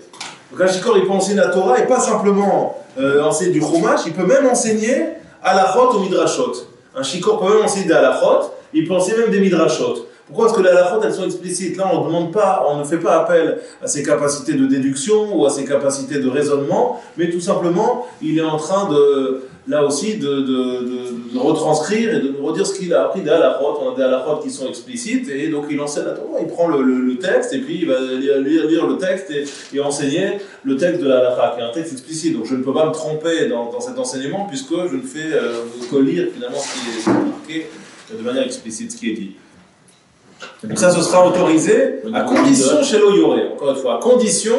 [SPEAKER 1] Donc un Shikor, il peut enseigner la Torah, et pas simplement enseigner du Chumash, il peut même enseigner alachot ou midrashot. Un Shikor peut même enseigner des alachot, il peut enseigner même des midrashot. Pourquoi? Parce que les halachot, elles sont explicites. Là, on ne fait pas appel à ses capacités de déduction ou à ses capacités de raisonnement, mais tout simplement, il est en train là aussi, de retranscrire et de nous redire ce qu'il a appris des halachot. On a des halachot qui sont explicites, et donc il enseigne la Torah. Il prend le texte, et puis il va lire le texte et enseigner le texte de la halakha, qui est un texte explicite. Donc je ne peux pas me tromper dans cet enseignement, puisque je ne fais que lire finalement ce qui est marqué de manière explicite, ce qui est dit. Donc ça, ce sera autorisé à condition chez l'Oyoré, encore une fois, à condition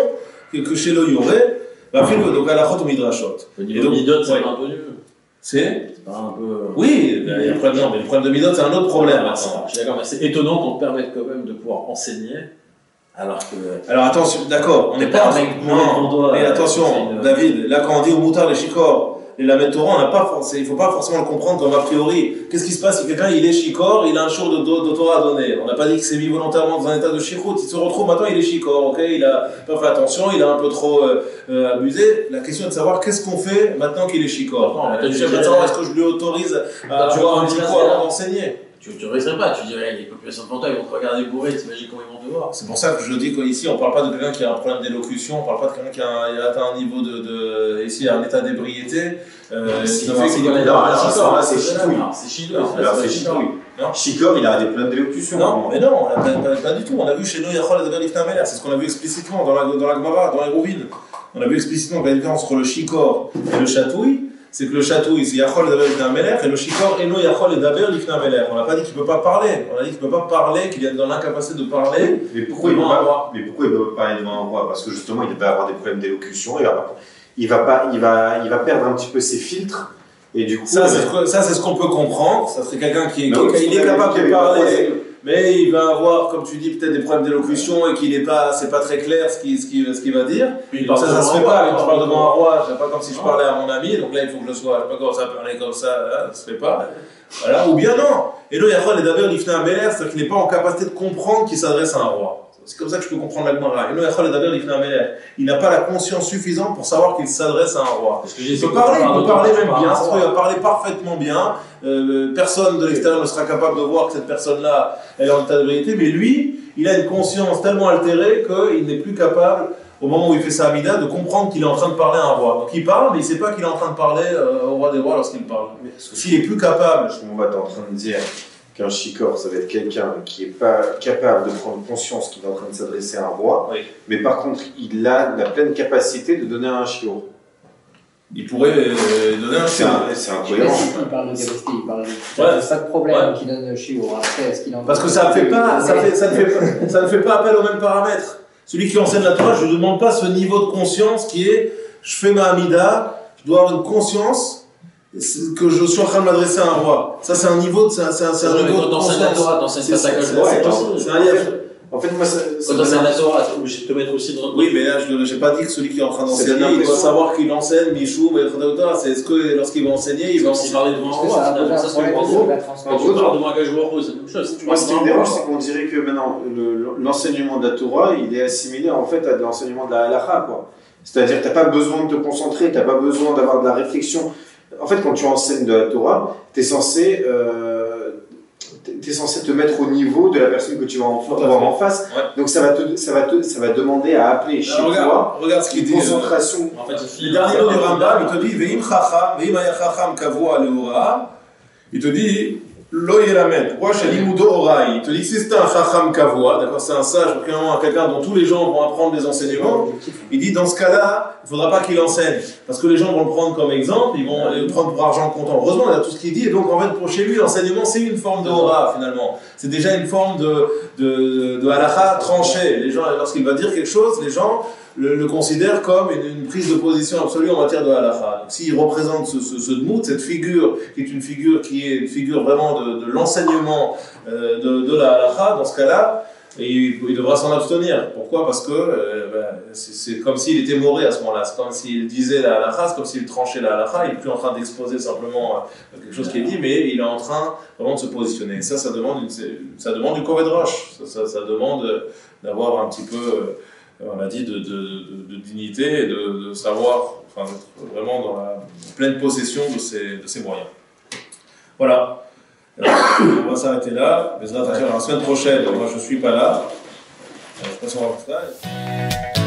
[SPEAKER 1] que chez l'Oyoré, donc à la Chot ou Midrashot.
[SPEAKER 3] Au niveau Midot, c'est un peu mieux.
[SPEAKER 1] C'est
[SPEAKER 3] pas un peu.
[SPEAKER 1] Oui, il y a non, mais le problème de Midot, c'est un autre problème.
[SPEAKER 3] Je suis d'accord, mais c'est étonnant qu'on te permette quand même de pouvoir enseigner. Alors que.
[SPEAKER 1] Alors attention, d'accord, on n'est pas. Non, mais attention, David, là quand on dit au moutard les chikor, les lamed Torah, il ne faut pas forcément le comprendre comme a priori. Qu'est-ce qui se passe si quelqu'un il est chikor, il a un jour de Torah à donner? On n'a pas dit qu'il s'est mis volontairement dans un état de chichout, il se retrouve maintenant il est chikor, ok, il a pas fait attention, il a un peu trop abusé. La question est de savoir qu'est-ce qu'on fait maintenant qu'il est chikor. La question est de savoir est-ce que je lui autorise à avoir un petit coup avant d'enseigner.
[SPEAKER 3] Tu ne risquerais pas, tu dirais les populations de Panta, ils vont te regarder bourré, t'imagines comment ils vont te voir.
[SPEAKER 1] C'est pour ça que je dis qu'ici on ne parle pas de quelqu'un qui a un problème d'élocution, on ne parle pas de quelqu'un qui a atteint un niveau ici un état d'ébriété.
[SPEAKER 2] Là, c'est chitouille.
[SPEAKER 3] C'est chitouille.
[SPEAKER 2] Alors c'est chitouille. Chikor, il a des problèmes d'élocution.
[SPEAKER 1] Non, mais non, pas du tout. On a vu chez nous, Yachol et Daber Lifnei Hamelech, c'est ce qu'on a vu explicitement dans la Gemara, dans les Rouvines. On a vu explicitement que la différence entre le chikor et le chatouille, c'est que le chatouille, c'est Yachol et Daber Lifnei Hamelech, et le shikor, et non Yachol et Daber Lifnei Hamelech. On n'a pas dit qu'il ne peut pas parler, on a dit qu'il ne peut pas parler, qu'il est dans l'incapacité de parler.
[SPEAKER 2] Mais pourquoi il ne peut pas parler devant un roi? Parce que justement, il va avoir des problèmes d'élocution, il va perdre un petit peu ses filtres, et du coup...
[SPEAKER 1] Ça, c'est ce qu'on peut comprendre, ça serait quelqu'un qui est capable de parler, mais il va avoir, comme tu dis, peut-être des problèmes d'élocution, et c'est pas très clair ce qu'il va dire. Donc ça se fait pas, quand je parle devant un roi, c'est pas comme si je parlais à mon ami, donc là il faut que je sois, je sais pas comment ça parler comme ça se fait pas. Voilà, ou bien non. Et là, Yachol et Daber Lifnei Hamelech, c'est-à-dire qu'il n'est pas en capacité de comprendre qu'il s'adresse à un roi. C'est comme ça que je peux comprendre la Gemara. Et là, Yachol et Daber Lifnei Hamelech, il n'a pas la conscience suffisante pour savoir qu'il s'adresse à un roi. Il peut parler même bien, il va parler parfaitement bien. Personne de l'extérieur ne sera capable de voir que cette personne-là elle est en état de vérité, mais lui, il a une conscience tellement altérée qu'il n'est plus capable, au moment où il fait sa amida, de comprendre qu'il est en train de parler à un roi. Donc il parle, mais il ne sait pas qu'il est en train de parler au roi des rois lorsqu'il parle. S'il est plus capable...
[SPEAKER 2] On va être en train de dire qu'un shikor, ça va être quelqu'un qui n'est pas capable de prendre conscience qu'il est en train de s'adresser à un roi, oui. Mais par contre, il a la pleine capacité de donner un shiur.
[SPEAKER 1] Il pourrait donner un shiur.
[SPEAKER 2] C'est incohérent.
[SPEAKER 6] Il parle de capacité, il parle de pas de problème qu'il donne le shiur. Après, est-ce qu'il en
[SPEAKER 1] parce que ça ne fait pas appel aux mêmes paramètres. Celui qui enseigne la Torah, je ne lui demande pas ce niveau de conscience qui est, je fais ma amida, je dois avoir une conscience que je suis en train de m'adresser à un roi. Ça, c'est un niveau de, c'est un niveau de conscience.
[SPEAKER 3] La Torah, t'enseignes pas ta
[SPEAKER 1] c'est un livre.
[SPEAKER 2] En fait, moi,
[SPEAKER 3] quand t'enseignes la Torah, t'es obligé de te mettre aussi dans...
[SPEAKER 1] Oui, mais là, je n'ai pas dit que celui qui est en train d'enseigner, il doit savoir qu'il enseigne, Michou, c'est est-ce que lorsqu'il va enseigner, il va
[SPEAKER 3] aussi parler devant un roi. Ça, c'est en gros. Quand tu parles devant un gage roi, c'est la même chose.
[SPEAKER 2] Moi, ce qui me dérange, c'est qu'on dirait que maintenant, l'enseignement de la Torah, il est assimilé en fait à de l'enseignement de la halakha, quoi. C'est-à-dire que tu n'as pas besoin de te concentrer, tu n'as pas besoin d'avoir de la réflexion. En fait, quand tu enseignes de la Torah, tu es censé te mettre au niveau de la personne que tu vas avoir en face. Ouais. Donc ça va demander à appeler chez toi
[SPEAKER 1] regarde ce qu'il dit.
[SPEAKER 2] Concentration.
[SPEAKER 3] En fait,
[SPEAKER 1] le dernier mot du Rambam, il te dit Veim chacham, veim aya chacham kavua leora. Il te dit Lo yelamed. Pourquoi chez Limudo Orai? Il te dit si c'est un chacham kavua, d'accord, c'est un sage, quelqu'un dont tous les gens vont apprendre des enseignements. Il dit dans ce cas-là, il ne faudra pas qu'il enseigne, parce que les gens vont le prendre comme exemple, ils vont le prendre pour argent comptant. Heureusement, il a tout ce qu'il dit, et donc en fait, pour chez lui, l'enseignement, c'est une forme de hora, finalement. C'est déjà une forme de halakha tranchée. Les gens, lorsqu'il va dire quelque chose, les gens le considèrent comme une prise de position absolue en matière de halakha. Donc s'il représente ce dmout, cette figure, qui est une figure vraiment de l'enseignement de la halakha, dans ce cas-là, et il devra s'en abstenir. Pourquoi? Parce que c'est comme s'il était moré à ce moment-là. C'est comme s'il disait la halakha, c'est comme s'il tranchait la halakha. Il n'est plus en train d'exposer simplement quelque chose qui est dit, mais il est en train vraiment de se positionner. Ça demande du koved rosh. Ça demande d'avoir un petit peu, on a dit, de dignité et de savoir, enfin, d'être vraiment dans la pleine possession de ses moyens. Voilà. On va s'arrêter là. La semaine prochaine, moi je ne suis pas là. Je sais pas si on va faire ça.